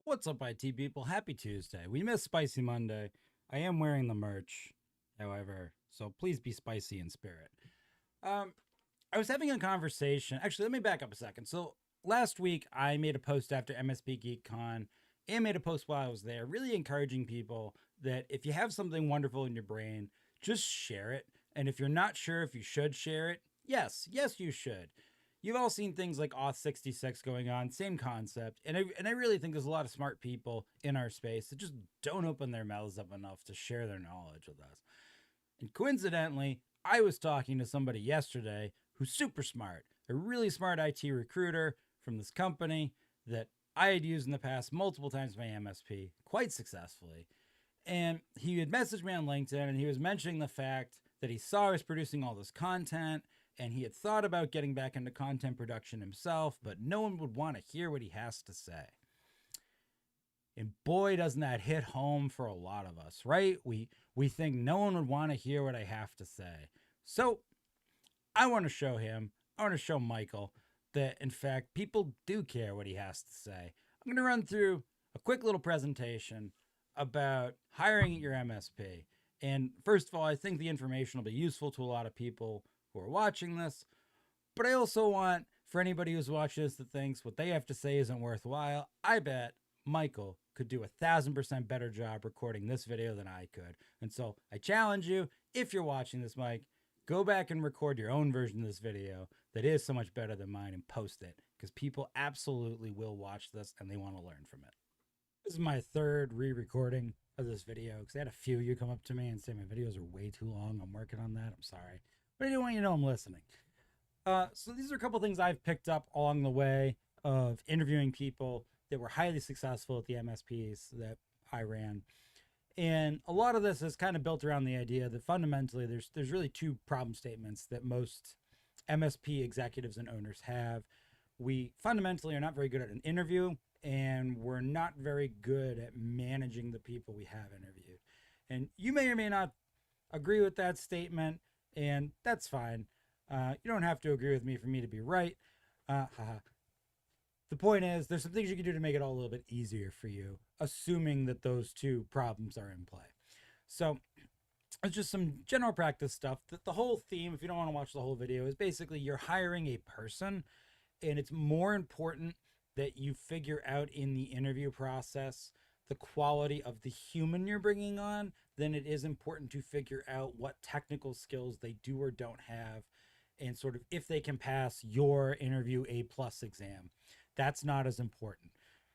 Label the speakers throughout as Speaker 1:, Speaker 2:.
Speaker 1: What's up, IT people? Happy Tuesday. We missed Spicy Monday. I am wearing the merch, however, so please be spicy in spirit. Um, I was having a conversation. Actually, let me back up a second. So last week, I made a post after MSP GeekCon and made a post while I was there, really encouraging people that if you have something wonderful in your brain, just share it. And if you're not sure if you should share it, yes, you should. You've all seen things like Auth 66 going on, same concept. And I really think there's a lot of smart people in our space that just don't open their mouths up enough to share their knowledge with us. And coincidentally, I was talking to somebody yesterday who's super smart, a really smart IT recruiter from this company that I had used in the past multiple times my MSP quite successfully. And he had messaged me on LinkedIn and he was mentioning the fact that he saw I was producing all this content and he had thought about getting back into content production himself, but no one would want to hear what he has to say. And boy, doesn't that hit home for a lot of us, right? We think no one would want to hear what I have to say. So I want to show him, I want to show Michael that in fact, people do care what he has to say. I'm going to run through a quick little presentation about hiring at your MSP. And first of all, I think the information will be useful to a lot of people who are watching this, but I also want for anybody who's watching this that thinks what they have to say isn't worthwhile, I bet Michael could do 1,000% better job recording this video than I could. And so I challenge you, if you're watching this, Mike, go back and record your own version of this video that is so much better than mine and post it, because people absolutely will watch this and they want to learn from it. This is my third re-recording of this video because I had a few of you come up to me and say my videos are way too long. I'm working on that. I'm sorry. But I do want you to know I'm listening. So these are a couple things I've picked up along the way of interviewing people that were highly successful at the MSPs that I ran. And a lot of this is kind of built around the idea that fundamentally there's really two problem statements that most MSP executives and owners have. We fundamentally are not very good at an interview, and we're not very good at managing the people we have interviewed. And you may or may not agree with that statement, and that's fine. You don't have to agree with me for me to be right. The point is, there's some things you can do to make it all a little bit easier for you, assuming that those two problems are in play. So it's just some general practice stuff. The whole theme, if you don't want to watch the whole video, is basically you're hiring a person, and it's more important that you figure out in the interview process the quality of the human you're bringing on than it is important to figure out what technical skills they do or don't have and sort of if they can pass your interview A+ exam. That's not as important.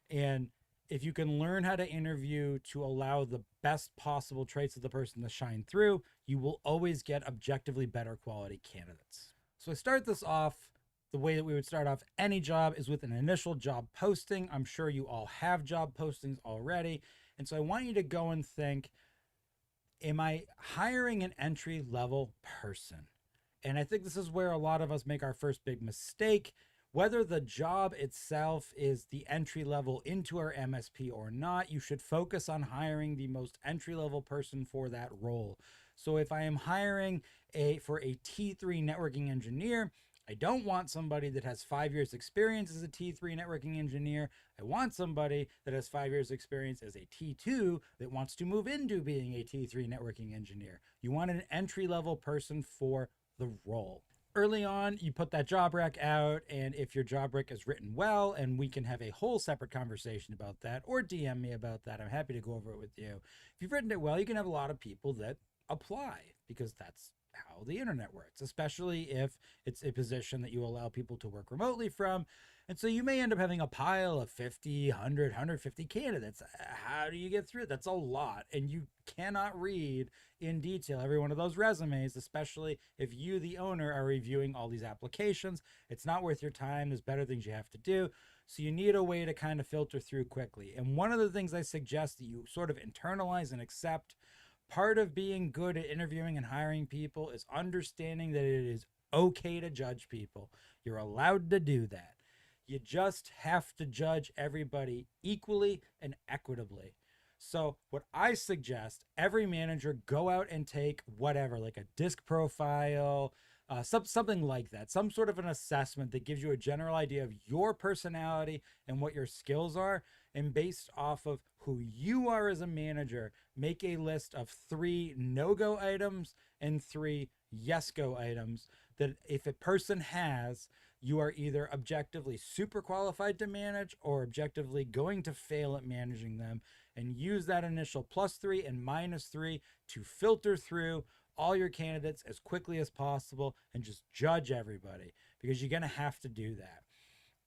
Speaker 1: And if you can learn how to interview to allow the best possible traits of the person to shine through, you will always get objectively better quality candidates. So I start this off the way that we would start off any job is with an initial job posting. I'm sure you all have job postings already. And so I want you to go and think, am I hiring an entry-level person? And I think this is where a lot of us make our first big mistake. Whether the job itself is the entry level into our MSP or not, you should focus on hiring the most entry level person for that role. So if I am hiring for a T3 networking engineer, I don't want somebody that has 5 years experience as a T3 networking engineer. I want somebody that has 5 years experience as a T2 that wants to move into being a T3 networking engineer. You want an entry level person for the role. Early on, you put that job rec out, and if your job rec is written well, and we can have a whole separate conversation about that, or DM me about that, I'm happy to go over it with you. If you've written it well, you can have a lot of people that apply, because that's how the internet works, especially if it's a position that you allow people to work remotely from. And so you may end up having a pile of 50, 100, 150 candidates. How do you get through it? That's a lot. And you cannot read in detail every one of those resumes, especially if you, the owner, are reviewing all these applications. It's not worth your time. There's better things you have to do. So you need a way to kind of filter through quickly. And one of the things I suggest that you sort of internalize and accept, part of being good at interviewing and hiring people is understanding that it is okay to judge people. You're allowed to do that. You just have to judge everybody equally and equitably. So what I suggest, every manager go out and take whatever, like a disc profile, something like that, some sort of an assessment that gives you a general idea of your personality and what your skills are. and based off of who you are as a manager, make a list of 3 no-go items and 3 yes-go items that if a person has, you are either objectively super qualified to manage or objectively going to fail at managing them, and use that initial +3 and -3 to filter through all your candidates as quickly as possible and just judge everybody, because you're going to have to do that.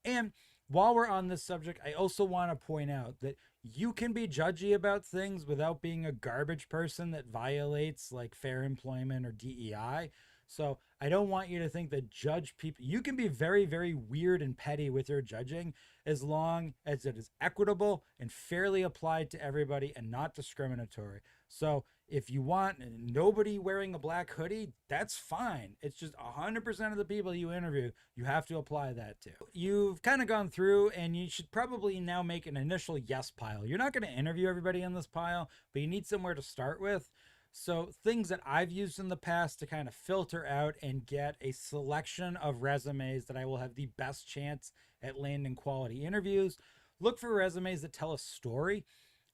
Speaker 1: And while we're on this subject, I also want to point out that you can be judgy about things without being a garbage person that violates like fair employment or DEI. So I don't want you to think that judge people, you can be very, very weird and petty with your judging as long as it is equitable and fairly applied to everybody and not discriminatory. So if you want nobody wearing a black hoodie, that's fine. It's just 100% of the people you interview, you have to apply that to. You've kind of gone through, and you should probably now make an initial yes pile. You're not going to interview everybody in this pile, but you need somewhere to start with. So things that I've used in the past to kind of filter out and get a selection of resumes that I will have the best chance at landing quality interviews. Look for resumes that tell a story.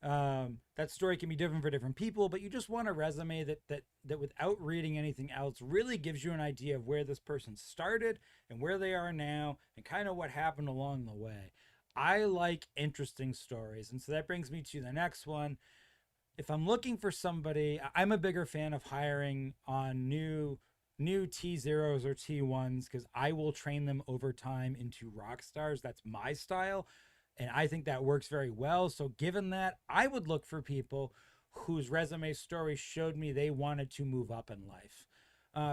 Speaker 1: That story can be different for different people, but you just want a resume that without reading anything else really gives you an idea of where this person started and where they are now and kind of what happened along the way. I like interesting stories. And so that brings me to the next one. If I'm looking for somebody, I'm a bigger fan of hiring on new T0s or T1s because I will train them over time into rock stars. That's my style. And I think that works very well. So given that, I would look for people whose resume story showed me they wanted to move up in life.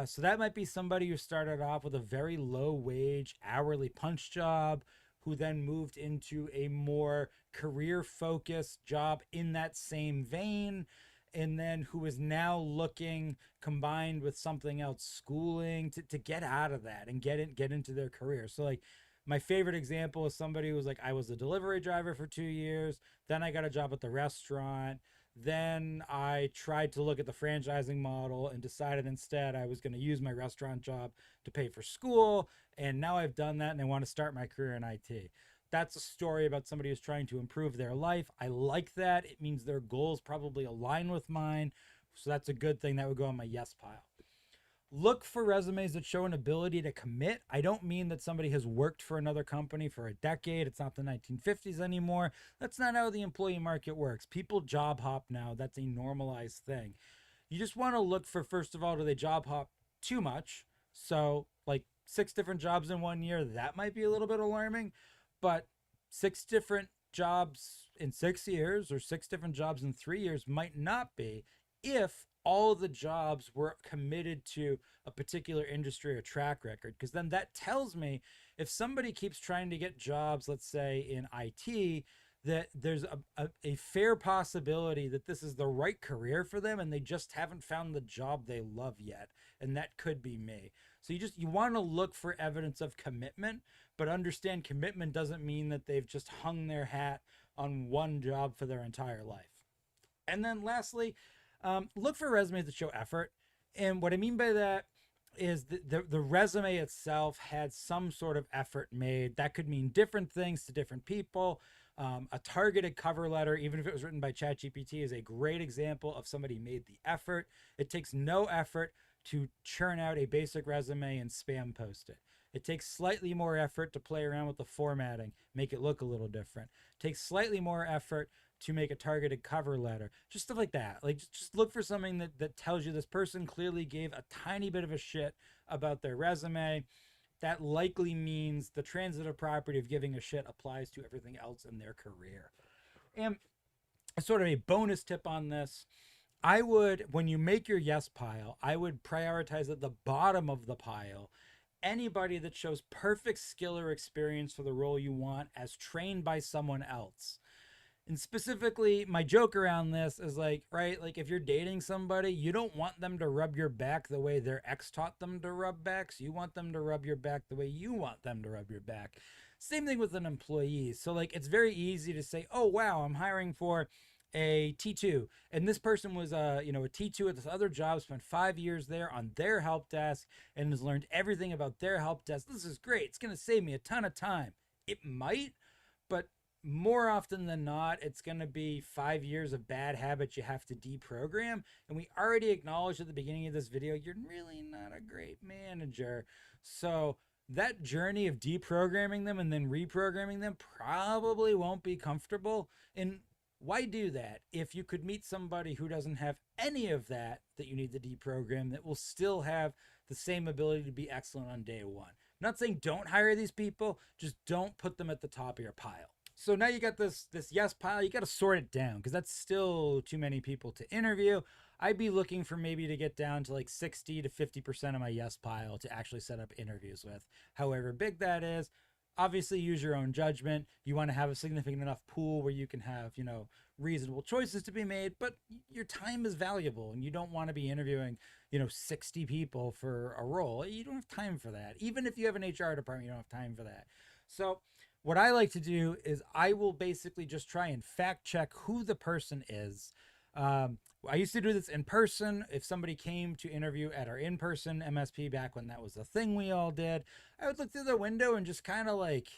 Speaker 1: So that might be somebody who started off with a very low wage hourly punch job, who then moved into a more career focused job in that same vein, and then who is now looking, combined with something else, schooling to get out of that and get into their career. So like my favorite example is somebody who was like, I was a delivery driver for 2 years, then I got a job at the restaurant, then I tried to look at the franchising model and decided instead I was going to use my restaurant job to pay for school. And now I've done that and I want to start my career in IT. That's a story about somebody who's trying to improve their life. I like that. It means their goals probably align with mine. So that's a good thing. That would go on my yes pile. Look for resumes that show an ability to commit. I don't mean that somebody has worked for another company for a decade. It's not the 1950s anymore. That's not how the employee market works. People job hop now. That's a normalized thing. You just want to look for, first of all, do they job hop too much? So like 6 different jobs in 1 year, that might be a little bit alarming, but 6 different jobs in 6 years or 6 different jobs in 3 years might not be, if all of the jobs were committed to a particular industry or track record. Because then that tells me if somebody keeps trying to get jobs, let's say in IT, that there's a fair possibility that this is the right career for them and they just haven't found the job they love yet. And that could be me. So you want to look for evidence of commitment, but understand commitment doesn't mean that they've just hung their hat on one job for their entire life. And then lastly, look for resumes that show effort. And what I mean by that is the resume itself had some sort of effort made. That could mean different things to different people. A targeted cover letter, even if it was written by ChatGPT, is a great example of somebody made the effort. It takes no effort to churn out a basic resume and spam post it. It takes slightly more effort to play around with the formatting, make it look a little different. It takes slightly more effort to make a targeted cover letter, just stuff like that. Like just look for something that tells you this person clearly gave a tiny bit of a shit about their resume. That likely means the transitive property of giving a shit applies to everything else in their career. And sort of a bonus tip on this, I would, when you make your yes pile, I would prioritize at the bottom of the pile anybody that shows perfect skill or experience for the role you want as trained by someone else. And specifically, my joke around this is like, right, like if you're dating somebody, you don't want them to rub your back the way their ex taught them to rub backs. You want them to rub your back the way you want them to rub your back. Same thing with an employee. So like, it's very easy to say, oh, wow, I'm hiring for a T2. And this person was a T2 at this other job, spent 5 years there on their help desk and has learned everything about their help desk. This is great. It's going to save me a ton of time. It might, but more often than not, it's going to be 5 years of bad habits you have to deprogram. And we already acknowledged at the beginning of this video, you're really not a great manager. So that journey of deprogramming them and then reprogramming them probably won't be comfortable. And why do that if you could meet somebody who doesn't have any of that you need to deprogram, that will still have the same ability to be excellent on day one? I'm not saying don't hire these people, just don't put them at the top of your pile. So now you got this yes pile, you got to sort it down because that's still too many people to interview. I'd be looking for maybe to get down to like 60 to 50% of my yes pile to actually set up interviews with, however big that is. Obviously, use your own judgment. You want to have a significant enough pool where you can have, reasonable choices to be made, but your time is valuable and you don't want to be interviewing, 60 people for a role. You don't have time for that. Even if you have an HR department, you don't have time for that. So what I like to do is I will basically just try and fact check who the person is. I used to do this in person. If somebody came to interview at our in-person MSP back when that was a thing we all did, I would look through the window and just kind of like,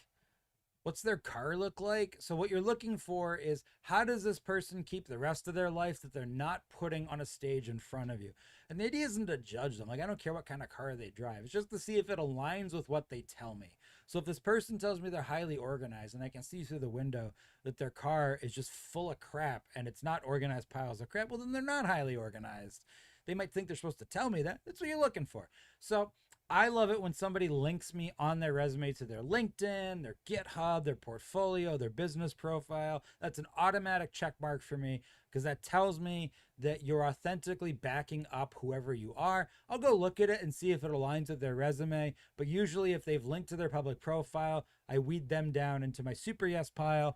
Speaker 1: what's their car look like? So what you're looking for is, how does this person keep the rest of their life that they're not putting on a stage in front of you? And the idea isn't to judge them. Like, I don't care what kind of car they drive. It's just to see if it aligns with what they tell me. So if this person tells me they're highly organized and I can see through the window that their car is just full of crap and it's not organized piles of crap, well, then they're not highly organized. They might think they're supposed to tell me that. That's what you're looking for. So I love it when somebody links me on their resume to their LinkedIn, their GitHub, their portfolio, their business profile. That's an automatic check mark for me because that tells me that you're authentically backing up whoever you are. I'll go look at it and see if it aligns with their resume. But usually if they've linked to their public profile, I weed them down into my super yes pile.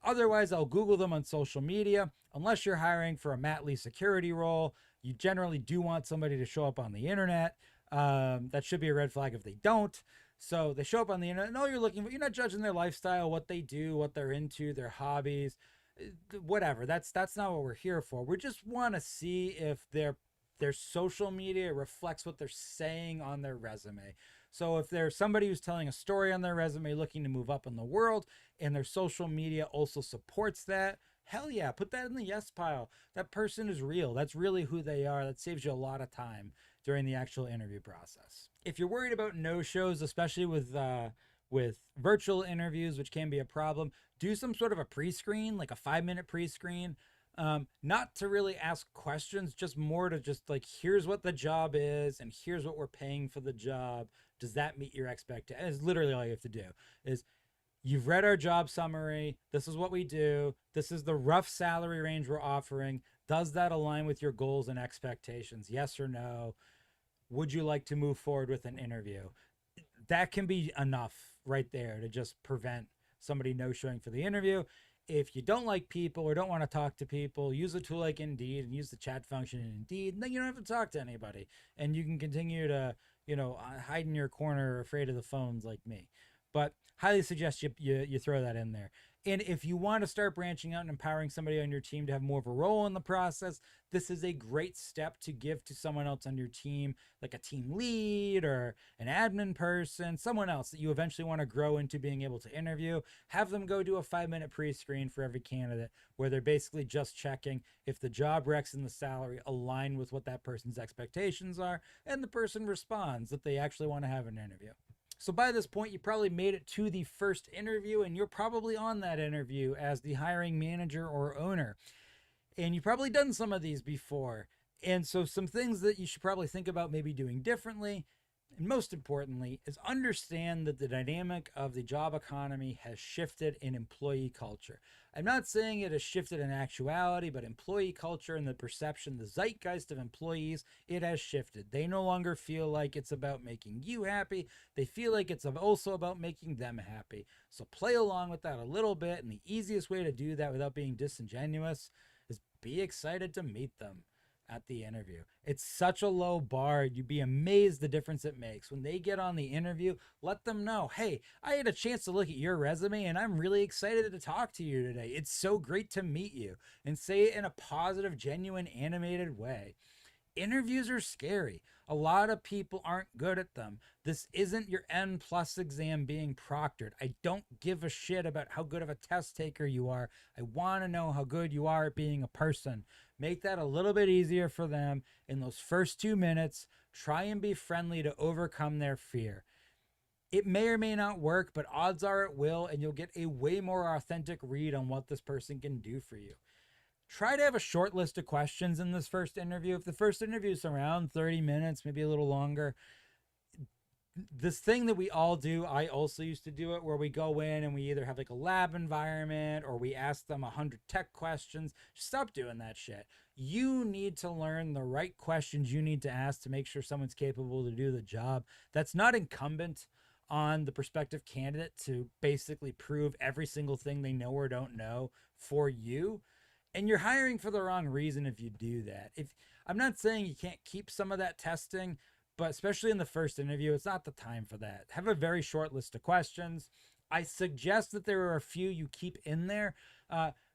Speaker 1: Otherwise, I'll Google them on social media. Unless you're hiring for a mat leave security role, you generally do want somebody to show up on the internet. That should be a red flag if they don't. So they show up on the internet and all you're looking for, you're not judging their lifestyle, what they do, what they're into, their hobbies, whatever. That's not what we're here for. We just want to see if their social media reflects what they're saying on their resume. So if there's somebody who's telling a story on their resume looking to move up in the world and their social media also supports that, hell yeah, put that in the yes pile. That person is real. That's really who they are. That saves you a lot of time during the actual interview process. If you're worried about no-shows, especially with virtual interviews, which can be a problem, do some sort of a pre-screen, like a 5-minute pre-screen. Not to really ask questions, just more to just like, here's what the job is and here's what we're paying for the job. Does that meet your expectations? It's literally all you have to do is, you've read our job summary. This is what we do. This is the rough salary range we're offering. Does that align with your goals and expectations? Yes or no? Would you like to move forward with an interview? That can be enough right there to just prevent somebody no-showing for the interview. If you don't like people or don't want to talk to people, use a tool like Indeed and use the chat function in Indeed. And then you don't have to talk to anybody. And you can continue to, hide in your corner afraid of the phones like me. But highly suggest you throw that in there. And if you want to start branching out and empowering somebody on your team to have more of a role in the process, this is a great step to give to someone else on your team, like a team lead or an admin person, someone else that you eventually want to grow into being able to interview. Have them go do a 5-minute pre-screen for every candidate where they're basically just checking if the job recs and the salary align with what that person's expectations are, and the person responds that they actually want to have an interview. So by this point, you probably made it to the first interview and you're probably on that interview as the hiring manager or owner. And you've probably done some of these before. And so some things that you should probably think about maybe doing differently, and most importantly, is understand that the dynamic of the job economy has shifted in employee culture. I'm not saying it has shifted in actuality, but employee culture and the perception, the zeitgeist of employees, it has shifted. They no longer feel like it's about making you happy. They feel like it's also about making them happy. So play along with that a little bit. And the easiest way to do that without being disingenuous is be excited to meet them at the interview. It's such a low bar. You'd be amazed the difference it makes. When they get on the interview, let them know, hey, I had a chance to look at your resume and I'm really excited to talk to you today. It's so great to meet you. And say it in a positive, genuine, animated way. Interviews are scary. A lot of people aren't good at them. This isn't your N plus exam being proctored. I don't give a shit about how good of a test taker you are. I want to know how good you are at being a person. Make that a little bit easier for them in those first 2 minutes. Try and be friendly to overcome their fear. It may or may not work, but odds are it will, and you'll get a way more authentic read on what this person can do for you. Try to have a short list of questions in this first interview. If the first interview is around 30 minutes, maybe a little longer, this thing that we all do, I also used to do it, where we go in and we either have like a lab environment or we ask them 100 tech questions. Stop doing that shit. You need to learn the right questions you need to ask to make sure someone's capable to do the job. That's not incumbent on the prospective candidate to basically prove every single thing they know or don't know for you. And you're hiring for the wrong reason if you do that. If I'm not saying you can't keep some of that testing, but especially in the first interview, it's not the time for that. Have a very short list of questions. I suggest that there are a few you keep in there.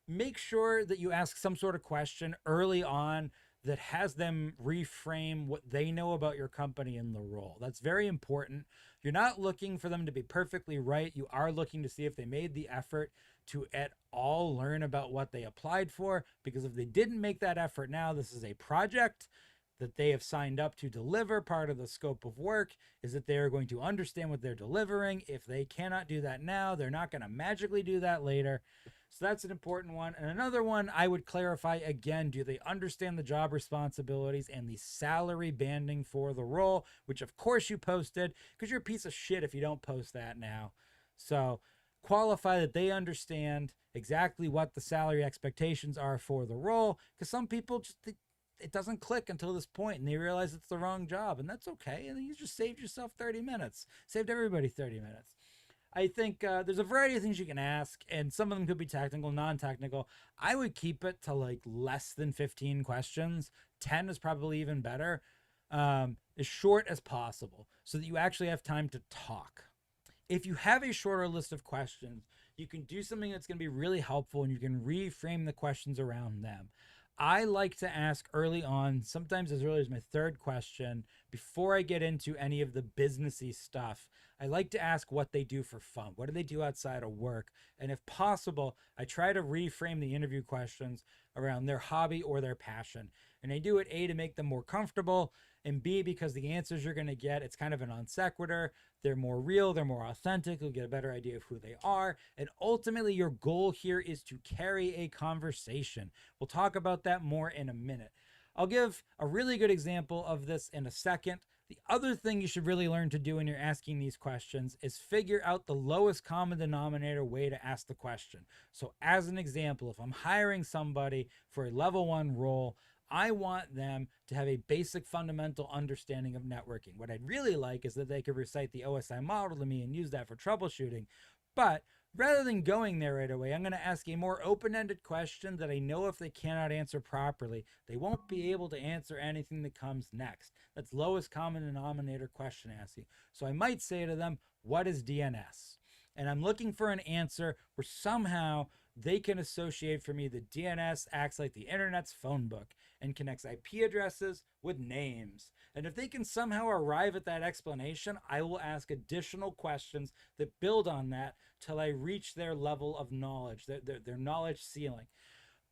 Speaker 1: Make sure that you ask some sort of question early on that has them reframe what they know about your company and the role. That's very important. You're not looking for them to be perfectly right. You are looking to see if they made the effort to at all learn about what they applied for, because if they didn't make that effort now, this is a project that they have signed up to deliver. Part of the scope of work is that they are going to understand what they're delivering. If they cannot do that now, they're not going to magically do that later. So that's an important one. And another one I would clarify again, do they understand the job responsibilities and the salary banding for the role, which of course you posted, because you're a piece of shit if you don't post that now. So qualify that they understand exactly what the salary expectations are for the role, because some people just, it doesn't click until this point and they realize it's the wrong job, and that's okay. And you just saved yourself 30 minutes, saved everybody 30 minutes. I think there's a variety of things you can ask, and some of them could be technical, non-technical. I would keep it to like less than 15 questions. 10 is probably even better. As short as possible so that you actually have time to talk. If you have a shorter list of questions, you can do something that's going to be really helpful, and you can reframe the questions around them. I like to ask early on, sometimes as early as my third question, before I get into any of the businessy stuff. I like to ask what they do for fun. What do they do outside of work? And if possible, I try to reframe the interview questions around their hobby or their passion. And I do it A, to make them more comfortable, and B, because the answers you're going to get, it's kind of a non sequitur. They're more real, they're more authentic. You'll get a better idea of who they are. And ultimately, your goal here is to carry a conversation. We'll talk about that more in a minute. I'll give a really good example of this in a second. The other thing you should really learn to do when you're asking these questions is figure out the lowest common denominator way to ask the question. So as an example, if I'm hiring somebody for a level 1 role, I want them to have a basic fundamental understanding of networking. What I'd really like is that they could recite the OSI model to me and use that for troubleshooting. But rather than going there right away, I'm going to ask a more open-ended question that I know if they cannot answer properly, they won't be able to answer anything that comes next. That's lowest common denominator question asking. So I might say to them, what is DNS? And I'm looking for an answer where somehow they can associate for me that DNS acts like the internet's phone book and connects IP addresses with names. And if they can somehow arrive at that explanation, I will ask additional questions that build on that till I reach their level of knowledge, their knowledge ceiling.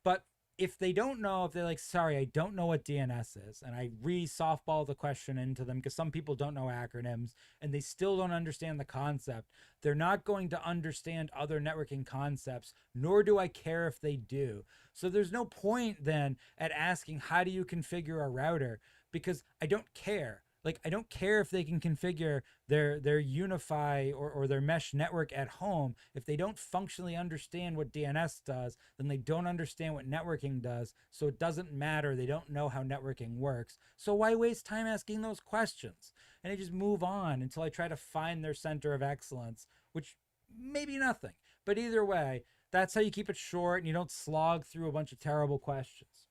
Speaker 1: But if they don't know, if they're like, sorry, I don't know what DNS is, and I re-softball the question into them, because some people don't know acronyms and they still don't understand the concept, they're not going to understand other networking concepts, nor do I care if they do. So there's no point then at asking, how do you configure a router? Because I don't care. Like, I don't care if they can configure their Unify or their mesh network at home. If they don't functionally understand what DNS does, then they don't understand what networking does. So it doesn't matter. They don't know how networking works. So why waste time asking those questions? And I just move on until I try to find their center of excellence, which may be nothing. But either way, that's how you keep it short and you don't slog through a bunch of terrible questions.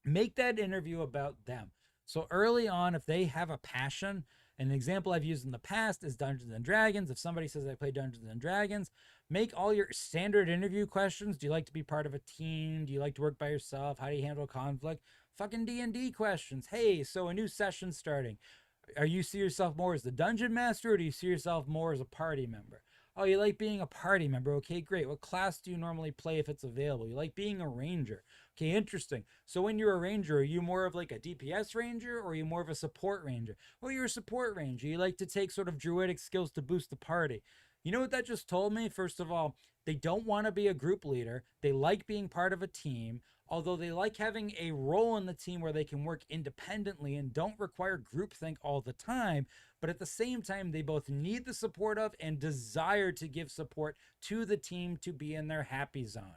Speaker 1: Make that interview about them. So early on, if they have a passion, an example I've used in the past is Dungeons and Dragons. If somebody says I play Dungeons and Dragons, Make all your standard interview questions. Do you like to be part of a team? Do you like to work by yourself? How do you handle conflict? Fucking D&D questions. Hey, so a new session starting. Are you see yourself more as the dungeon master, or do you see yourself more as a party member? Oh, you like being a party member. Okay, great. What class do you normally play if it's available? You like being a ranger. Okay, interesting. So when you're a ranger, are you more of like a DPS ranger, or are you more of a support ranger? Well, you're a support ranger. You like to take sort of druidic skills to boost the party. You know what that just told me? First of all, they don't want to be a group leader. They like being part of a team, although they like having a role in the team where they can work independently and don't require groupthink all the time. But at the same time, they both need the support of and desire to give support to the team to be in their happy zone.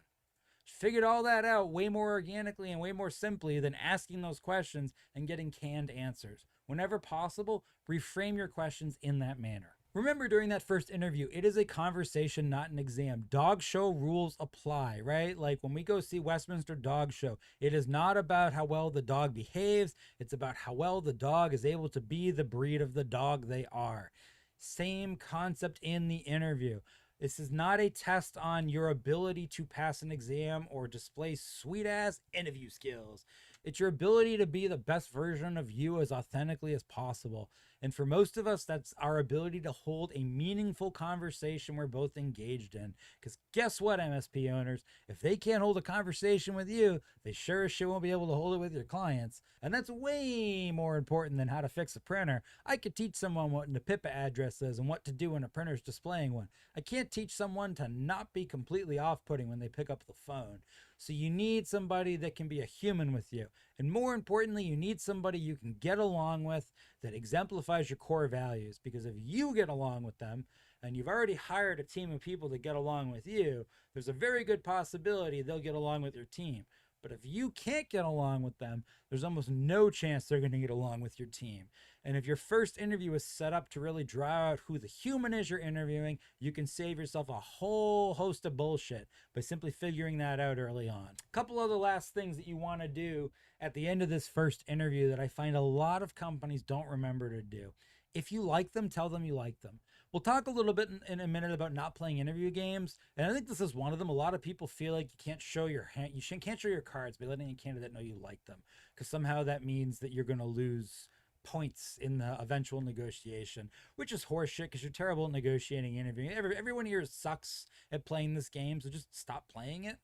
Speaker 1: Figured all that out way more organically and way more simply than asking those questions and getting canned answers. Whenever possible, reframe your questions in that manner. Remember, during that first interview, it is a conversation, not an exam. Dog show rules apply, right? Like when we go see Westminster Dog Show, it is not about how well the dog behaves. It's about how well the dog is able to be the breed of the dog they are. Same concept in the interview. This is not a test on your ability to pass an exam or display sweet ass interview skills. It's your ability to be the best version of you as authentically as possible. And for most of us, that's our ability to hold a meaningful conversation we're both engaged in. Because guess what, MSP owners? If they can't hold a conversation with you, they sure as shit won't be able to hold it with your clients. And that's way more important than how to fix a printer. I could teach someone what an EPIPA address is and what to do when a printer's displaying one. I can't teach someone to not be completely off-putting when they pick up the phone. So you need somebody that can be a human with you. And more importantly, you need somebody you can get along with that exemplifies your core values. Because if you get along with them, and you've already hired a team of people to get along with you, there's a very good possibility they'll get along with your team. But if you can't get along with them, there's almost no chance they're going to get along with your team. And if your first interview is set up to really draw out who the human is you're interviewing, you can save yourself a whole host of bullshit by simply figuring that out early on. A couple other last things that you want to do at the end of this first interview that I find a lot of companies don't remember to do. If you like them, tell them you like them. We'll talk a little bit in a minute about not playing interview games, and I think this is one of them. A lot of people feel like you can't show your can't show your cards by letting a candidate know you like them, because somehow that means that you're going to lose points in the eventual negotiation, which is horseshit because you're terrible at negotiating, interviewing. Everyone here sucks at playing this game, so just stop playing it.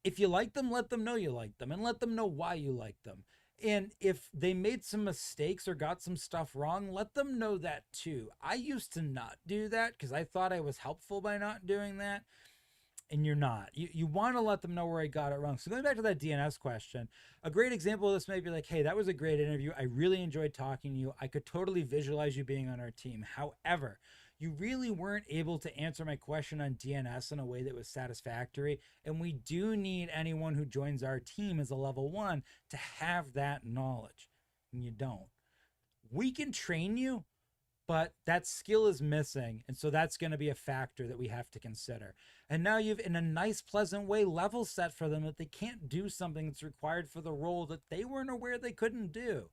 Speaker 1: If you like them, let them know you like them, and let them know why you like them. And if they made some mistakes or got some stuff wrong, let them know that too. I used to not do that because I thought I was helpful by not doing that. And you're not. You want to let them know where I got it wrong. So going back to that DNS question, a great example of this may be like, hey, that was a great interview. I really enjoyed talking to you. I could totally visualize you being on our team. However, you really weren't able to answer my question on DNS in a way that was satisfactory. And we do need anyone who joins our team as a level 1 to have that knowledge. And you don't. We can train you, but that skill is missing. And so that's going to be a factor that we have to consider. And now you've, in a nice, pleasant way, level set for them that they can't do something that's required for the role that they weren't aware they couldn't do.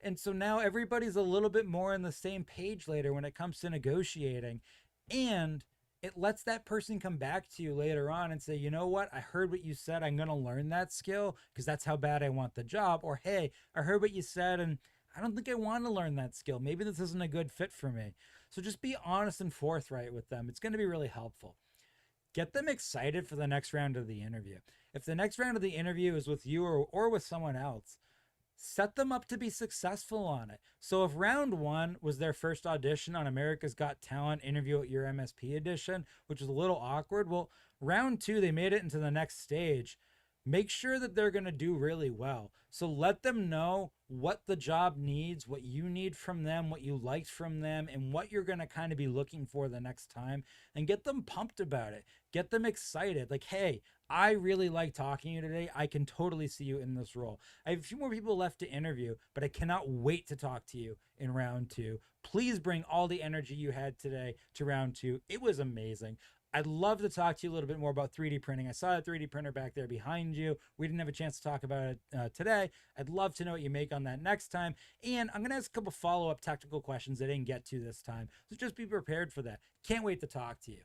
Speaker 1: And so now everybody's a little bit more on the same page later when it comes to negotiating. And it lets that person come back to you later on and say, you know what? I heard what you said. I'm going to learn that skill because that's how bad I want the job. Or, hey, I heard what you said and I don't think I want to learn that skill. Maybe this isn't a good fit for me. So just be honest and forthright with them. It's going to be really helpful. Get them excited for the next round of the interview. If the next round of the interview is with you or with someone else, set them up to be successful on it. So if round 1 was their first audition on America's Got Talent interview at your MSP edition, which is a little awkward, well, round 2, they made it into the next stage. Make sure that they're going to do really well. So let them know what the job needs, what you need from them, what you liked from them, and what you're going to kind of be looking for the next time, and get them pumped about it. Get them excited. Like, hey, I really like talking to you today. I can totally see you in this role. I have a few more people left to interview, but I cannot wait to talk to you in round 2. Please bring all the energy you had today to round 2. It was amazing. I'd love to talk to you a little bit more about 3D printing. I saw a 3D printer back there behind you. We didn't have a chance to talk about it today. I'd love to know what you make on that next time. And I'm going to ask a couple follow-up technical questions I didn't get to this time. So just be prepared for that. Can't wait to talk to you.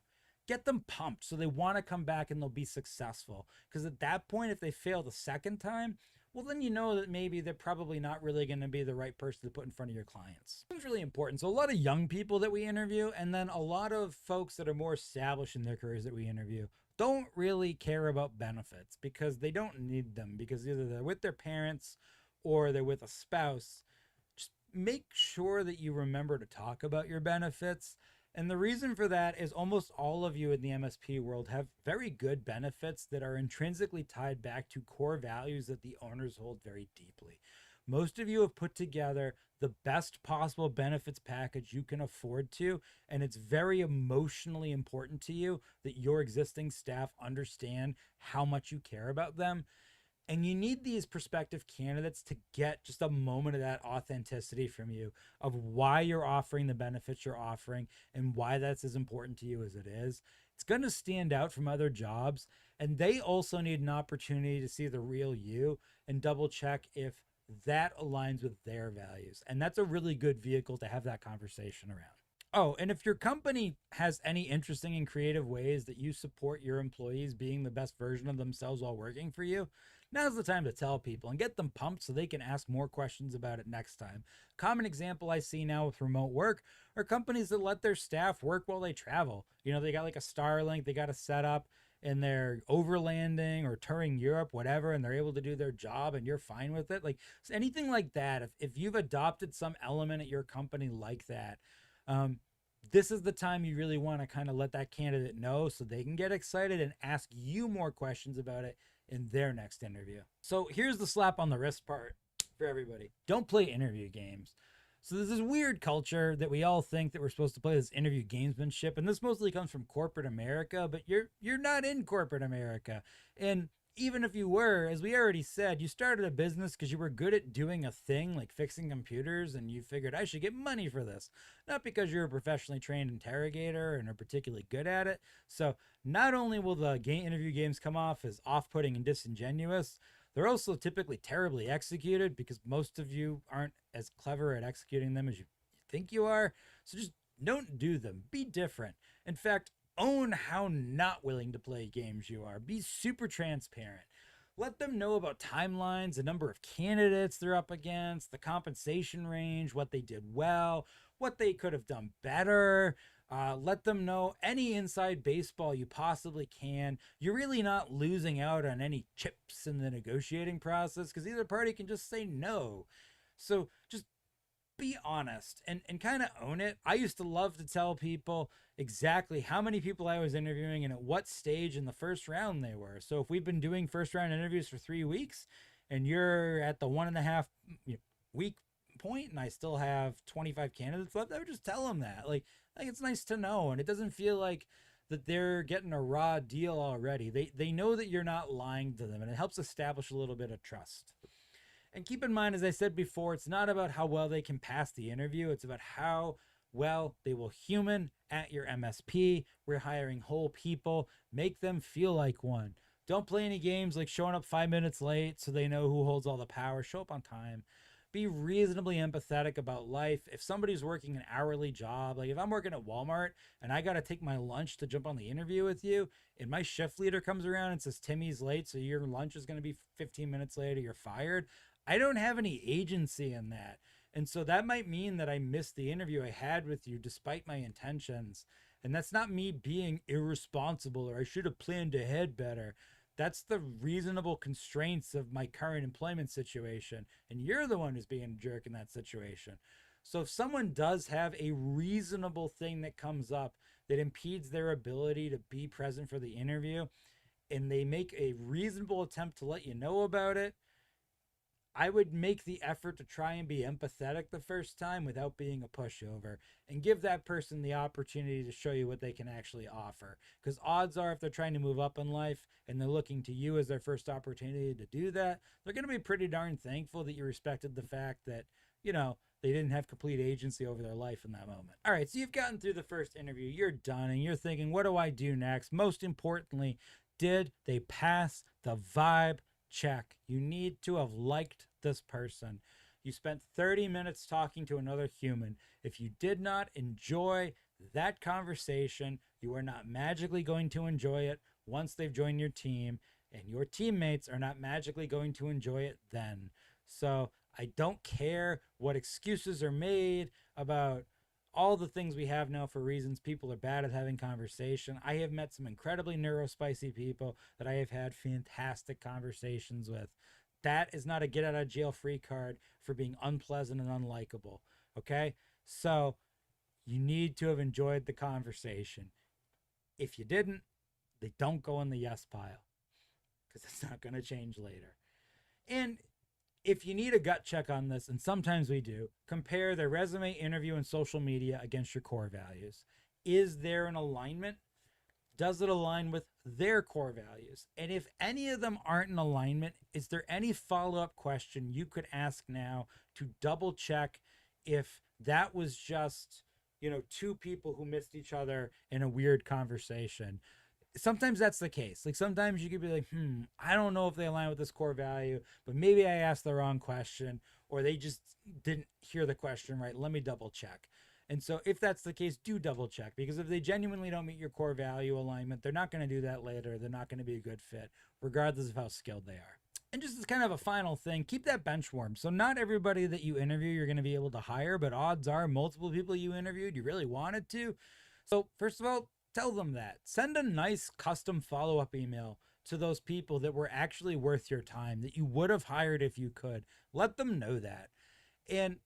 Speaker 1: get them pumped so they want to come back and they'll be successful. Because at that point, if they fail the second time, well, then you know that maybe they're probably not really going to be the right person to put in front of your clients. It's really important. So a lot of young people that we interview, and then a lot of folks that are more established in their careers that we interview, don't really care about benefits because they don't need them, because either they're with their parents or they're with a spouse. Just make sure that you remember to talk about your benefits. And the reason for that is almost all of you in the MSP world have very good benefits that are intrinsically tied back to core values that the owners hold very deeply. Most of you have put together the best possible benefits package you can afford to, and it's very emotionally important to you that your existing staff understand how much you care about them. And you need these prospective candidates to get just a moment of that authenticity from you of why you're offering the benefits you're offering and why that's as important to you as it is. It's going to stand out from other jobs. And they also need an opportunity to see the real you and double check if that aligns with their values. And that's a really good vehicle to have that conversation around. Oh, and if your company has any interesting and creative ways that you support your employees being the best version of themselves while working for you, now's the time to tell people and get them pumped so they can ask more questions about it next time. Common example I see now with remote work are companies that let their staff work while they travel. You know, they got like a Starlink, they got a setup, and they're overlanding or touring Europe, whatever, and they're able to do their job and you're fine with it. Like anything like that, if you've adopted some element at your company like that, this is the time you really want to kind of let that candidate know so they can get excited and ask you more questions about it in their next interview. So here's the slap on the wrist part for everybody. Don't play interview games. So there's this weird culture that we all think that we're supposed to play this interview gamesmanship, and this mostly comes from corporate America, but you're not in corporate America. And even if you were, as we already said, you started a business because you were good at doing a thing like fixing computers and you figured I should get money for this, not because you're a professionally trained interrogator and are particularly good at it. So not only will the interview games come off as off-putting and disingenuous, they're also typically terribly executed because most of you aren't as clever at executing them as you think you are. So just don't do them. Be different. In fact, own how not willing to play games you are. Be super transparent. Let them know about timelines, the number of candidates they're up against, the compensation range, what they did well, what they could have done better. Let them know any inside baseball you possibly can. You're really not losing out on any chips in the negotiating process because either party can just say no. So just be honest and kind of own it. I used to love to tell people exactly how many people I was interviewing and at what stage in the first round they were. So if we've been doing first round interviews for 3 weeks and you're at the 1.5 week point and I still have 25 candidates left, I would just tell them that. Like it's nice to know, and it doesn't feel like that they're getting a raw deal already. They know that you're not lying to them, and it helps establish a little bit of trust. And keep in mind, as I said before, it's not about how well they can pass the interview. It's about how well they will human at your MSP. We're hiring whole people. Make them feel like one. Don't play any games like showing up 5 minutes late so they know who holds all the power. Show up on time. Be reasonably empathetic about life. If somebody's working an hourly job, like if I'm working at Walmart and I got to take my lunch to jump on the interview with you, and my shift leader comes around and says, Timmy's late, so your lunch is going to be 15 minutes late or you're fired, I don't have any agency in that. And so that might mean that I missed the interview I had with you despite my intentions. And that's not me being irresponsible or I should have planned ahead better. That's the reasonable constraints of my current employment situation. And you're the one who's being a jerk in that situation. So if someone does have a reasonable thing that comes up that impedes their ability to be present for the interview, and they make a reasonable attempt to let you know about it, I would make the effort to try and be empathetic the first time without being a pushover and give that person the opportunity to show you what they can actually offer. Because odds are if they're trying to move up in life and they're looking to you as their first opportunity to do that, they're going to be pretty darn thankful that you respected the fact that, you know, they didn't have complete agency over their life in that moment. All right, so you've gotten through the first interview, you're done, and you're thinking, what do I do next? Most importantly, did they pass the vibe check? You need to have liked this person. You spent 30 minutes talking to another human. If you did not enjoy that conversation, You are not magically going to enjoy it once they've joined your team, and your teammates are not magically going to enjoy it then. So I don't care what excuses are made about all the things we have now for reasons people are bad at having conversation. I have met some incredibly neurospicy people that I have had fantastic conversations with. That is not a get out of jail free card for being unpleasant and unlikable. Okay? So you need to have enjoyed the conversation. If you didn't, they don't go in the yes pile because it's not going to change later. And if you need a gut check on this, and sometimes we do, compare their resume, interview, and social media against your core values. Is there an alignment? Does it align with their core values? And if any of them aren't in alignment, is there any follow-up question you could ask now to double check if that was just, two people who missed each other in a weird conversation? Sometimes that's the case. Like sometimes you could be like, I don't know if they align with this core value, but maybe I asked the wrong question or they just didn't hear the question right. Let me double check. And so if that's the case, do double check, because if they genuinely don't meet your core value alignment, they're not going to do that later. They're not going to be a good fit, regardless of how skilled they are. And just as kind of a final thing, keep that bench warm. So not everybody that you interview, you're going to be able to hire, but odds are multiple people you interviewed, you really wanted to. So first of all, tell them that. Send a nice custom follow-up email to those people that were actually worth your time, that you would have hired if you could. Let them know that. And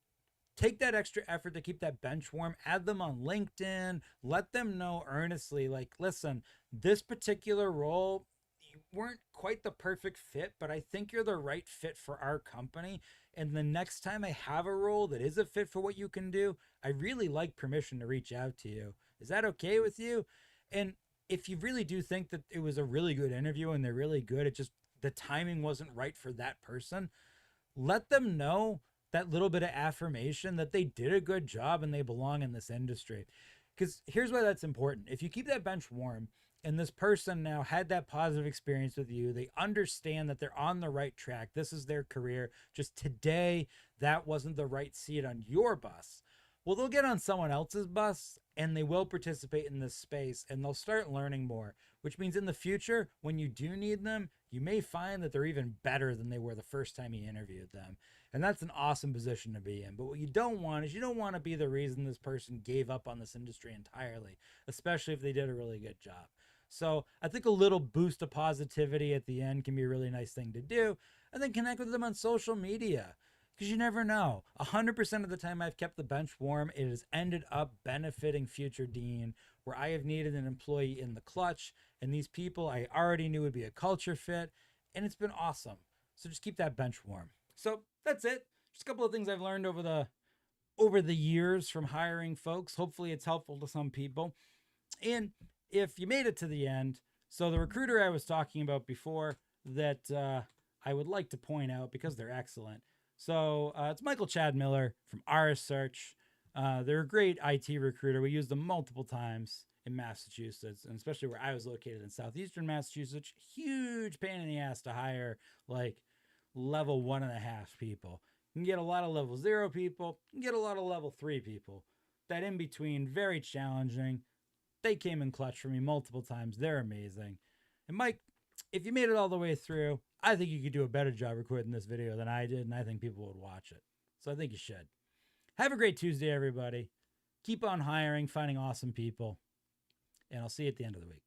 Speaker 1: take that extra effort to keep that bench warm. Add them on LinkedIn. Let them know earnestly, like, listen, this particular role, you weren't quite the perfect fit, but I think you're the right fit for our company. And the next time I have a role that is a fit for what you can do, I really like permission to reach out to you. Is that okay with you? And if you really do think that it was a really good interview and they're really good, it just, the timing wasn't right for that person, let them know that little bit of affirmation that they did a good job and they belong in this industry. Because here's why that's important. If you keep that bench warm and this person now had that positive experience with you, they understand that they're on the right track. This is their career. Just today, that wasn't the right seat on your bus. Well, they'll get on someone else's bus and they will participate in this space and they'll start learning more, which means in the future, when you do need them, you may find that they're even better than they were the first time you interviewed them. And that's an awesome position to be in. But what you don't want is you don't want to be the reason this person gave up on this industry entirely, especially if they did a really good job. So I think a little boost of positivity at the end can be a really nice thing to do. And then connect with them on social media, because you never know. 100% of the time I've kept the bench warm, it has ended up benefiting future Dean, where I have needed an employee in the clutch, and these people I already knew would be a culture fit, and it's been awesome. So just keep that bench warm. So that's it. Just a couple of things I've learned over the years from hiring folks. Hopefully it's helpful to some people. And if you made it to the end, so the recruiter I was talking about before that I would like to point out because they're excellent. So it's Michael Chad Miller from RS Search. They're a great IT recruiter. We use them multiple times in Massachusetts, and especially where I was located in southeastern Massachusetts. Huge pain in the ass to hire like level 1.5 people. You can get a lot of level 0 people. You can get a lot of level 3 people. That in between, very challenging. They came in clutch for me multiple times. They're amazing. And Mike, if you made it all the way through, I think you could do a better job recording this video than I did, and I think people would watch it. So I think you should. Have a great Tuesday, everybody. Keep on hiring, finding awesome people, and I'll see you at the end of the week.